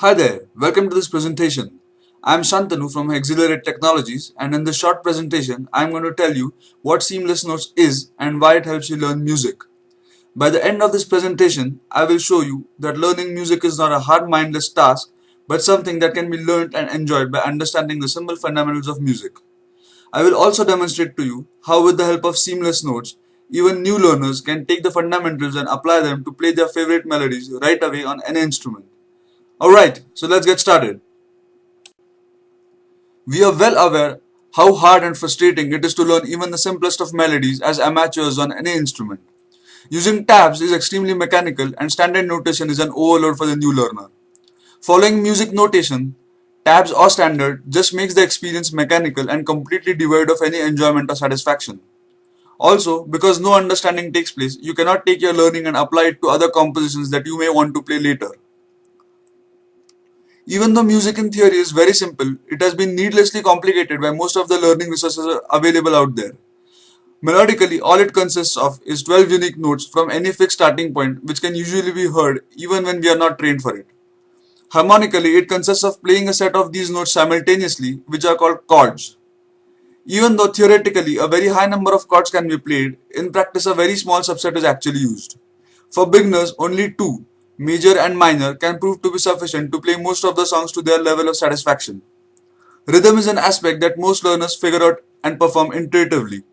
Hi there, welcome to this presentation. I'm Shantanu from Exhilarate Technologies, and in this short presentation, I'm going to tell you what Seamless Notes is and why it helps you learn music. By the end of this presentation, I will show you that learning music is not a hard mindless task, but something that can be learned and enjoyed by understanding the simple fundamentals of music. I will also demonstrate to you how, with the help of Seamless Notes, even new learners can take the fundamentals and apply them to play their favorite melodies right away on any instrument. Alright, so let's get started. We are well aware how hard and frustrating it is to learn even the simplest of melodies as amateurs on any instrument. Using tabs is extremely mechanical and standard notation is an overload for the new learner. Following music notation, tabs or standard just makes the experience mechanical and completely devoid of any enjoyment or satisfaction. Also, because no understanding takes place, you cannot take your learning and apply it to other compositions that you may want to play later. Even though music in theory is very simple, it has been needlessly complicated by most of the learning resources available out there. Melodically, all it consists of is 12 unique notes from any fixed starting point, which can usually be heard even when we are not trained for it. Harmonically, it consists of playing a set of these notes simultaneously, which are called chords. Even though theoretically a very high number of chords can be played, in practice a very small subset is actually used. For beginners, only two, major and minor, can prove to be sufficient to play most of the songs to their level of satisfaction. Rhythm is an aspect that most learners figure out and perform intuitively.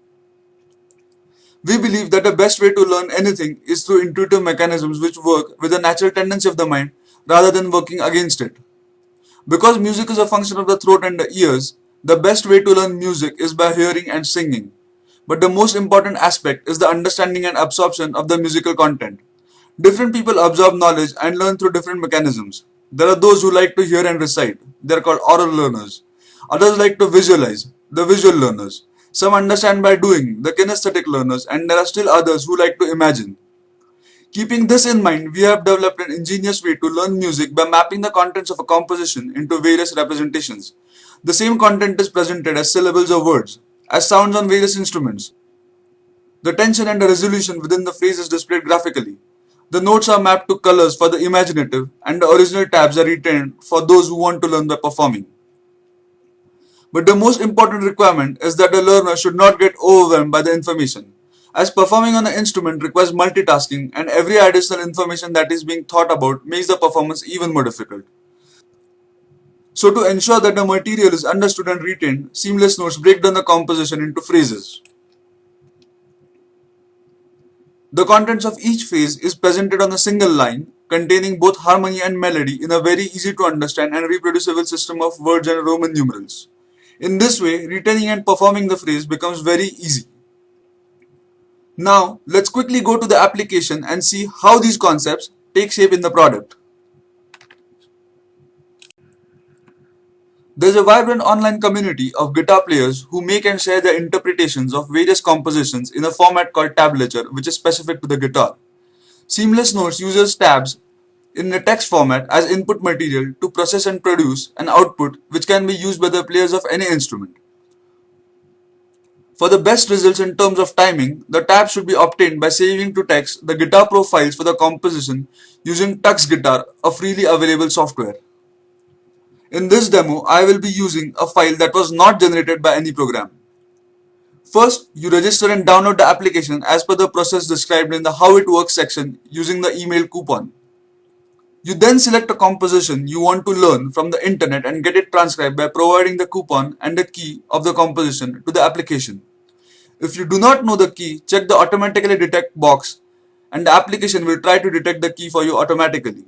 We believe that the best way to learn anything is through intuitive mechanisms which work with the natural tendency of the mind rather than working against it. Because music is a function of the throat and the ears, the best way to learn music is by hearing and singing. But the most important aspect is the understanding and absorption of the musical content. Different people absorb knowledge and learn through different mechanisms. There are those who like to hear and recite. They are called oral learners. Others like to visualize, the visual learners. Some understand by doing, the kinesthetic learners, and there are still others who like to imagine. Keeping this in mind, we have developed an ingenious way to learn music by mapping the contents of a composition into various representations. The same content is presented as syllables or words, as sounds on various instruments. The tension and the resolution within the phrase is displayed graphically. The notes are mapped to colors for the imaginative, and the original tabs are retained for those who want to learn by performing. But the most important requirement is that the learner should not get overwhelmed by the information, as performing on an instrument requires multitasking and every additional information that is being thought about makes the performance even more difficult. So to ensure that the material is understood and retained, Seamless Notes break down the composition into phrases. The contents of each phrase is presented on a single line, containing both harmony and melody in a very easy to understand and reproducible system of words and Roman numerals. In this way, retaining and performing the phrase becomes very easy. Now, let's quickly go to the application and see how these concepts take shape in the product. There's a vibrant online community of guitar players who make and share their interpretations of various compositions in a format called tablature, which is specific to the guitar. Seamless Notes uses tabs in a text format as input material to process and produce an output which can be used by the players of any instrument. For the best results in terms of timing, the tab should be obtained by saving to text the guitar profiles for the composition using Tux Guitar, a freely available software. In this demo, I will be using a file that was not generated by any program. First, you register and download the application as per the process described in the How It Works section using the email coupon. You then select a composition you want to learn from the internet and get it transcribed by providing the coupon and the key of the composition to the application. If you do not know the key, check the automatically detect box and the application will try to detect the key for you automatically.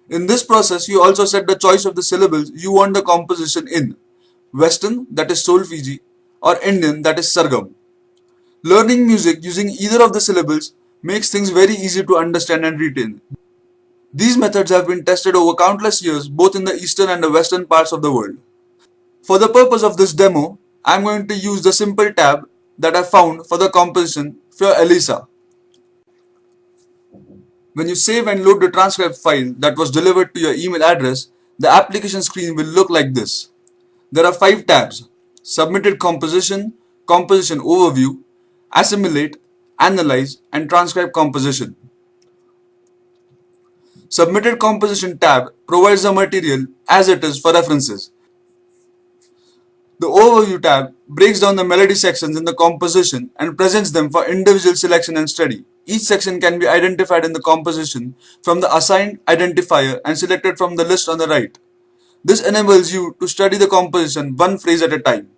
In this process, you also set the choice of the syllables you want the composition in, Western, that is Solfege, or Indian, that is Sargam. Learning music using either of the syllables makes things very easy to understand and retain. These methods have been tested over countless years both in the eastern and the western parts of the world. For the purpose of this demo, I am going to use the simple tab that I found for the composition for Elisa. When you save and load the transcript file that was delivered to your email address, the application screen will look like this. There are 5 tabs: Submitted Composition, Composition Overview, Assimilate, Analyze, and Transcribe Composition. Submitted Composition tab provides the material as it is for references. The Overview tab breaks down the melody sections in the composition and presents them for individual selection and study. Each section can be identified in the composition from the assigned identifier and selected from the list on the right. This enables you to study the composition one phrase at a time.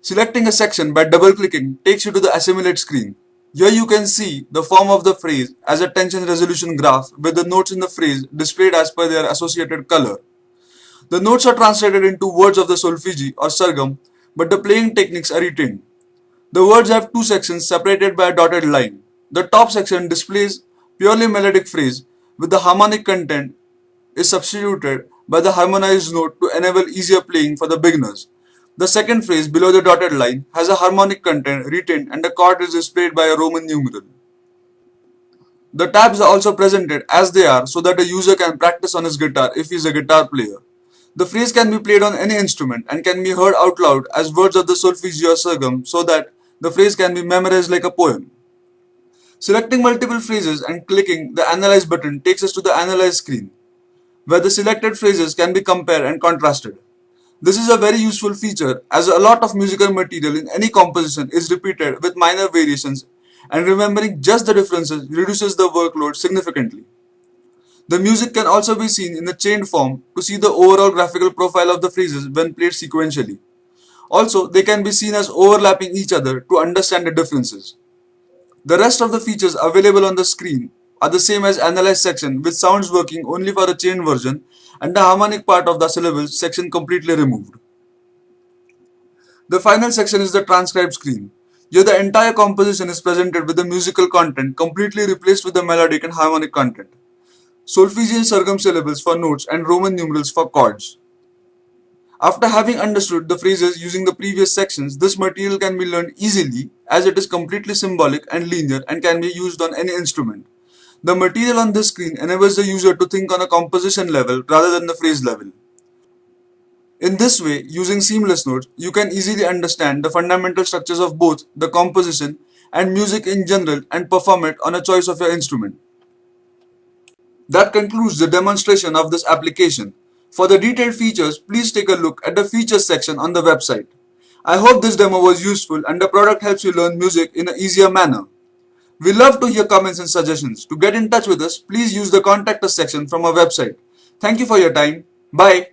Selecting a section by double-clicking takes you to the Assimilate screen. Here you can see the form of the phrase as a tension resolution graph with the notes in the phrase displayed as per their associated color. The notes are translated into words of the solfeggi or sargam, but the playing techniques are retained. The words have two sections separated by a dotted line. The top section displays purely melodic phrase with the harmonic content is substituted by the harmonized note to enable easier playing for the beginners. The second phrase below the dotted line has a harmonic content retained and the chord is displayed by a Roman numeral. The tabs are also presented as they are so that the user can practice on his guitar if he is a guitar player. The phrase can be played on any instrument and can be heard out loud as words of the solfeggi or sargam so that the phrase can be memorized like a poem. Selecting multiple phrases and clicking the Analyze button takes us to the Analyze screen, where the selected phrases can be compared and contrasted. This is a very useful feature as a lot of musical material in any composition is repeated with minor variations, and remembering just the differences reduces the workload significantly. The music can also be seen in a chained form to see the overall graphical profile of the phrases when played sequentially. Also, they can be seen as overlapping each other to understand the differences. The rest of the features available on the screen are the same as Analyze section with sounds working only for the chained version and the harmonic part of the syllables section completely removed. The final section is the Transcribe screen. Here the entire composition is presented with the musical content completely replaced with the melodic and harmonic content. Solfeggi and sargam syllables for notes and Roman numerals for chords. After having understood the phrases using the previous sections, this material can be learned easily as it is completely symbolic and linear and can be used on any instrument. The material on this screen enables the user to think on a composition level rather than the phrase level. In this way, using seamless notes, you can easily understand the fundamental structures of both the composition and music in general and perform it on a choice of your instrument. That concludes the demonstration of this application. For the detailed features, please take a look at the features section on the website. I hope this demo was useful and the product helps you learn music in an easier manner. We love to hear comments and suggestions. To get in touch with us, please use the contact us section from our website. Thank you for your time. Bye.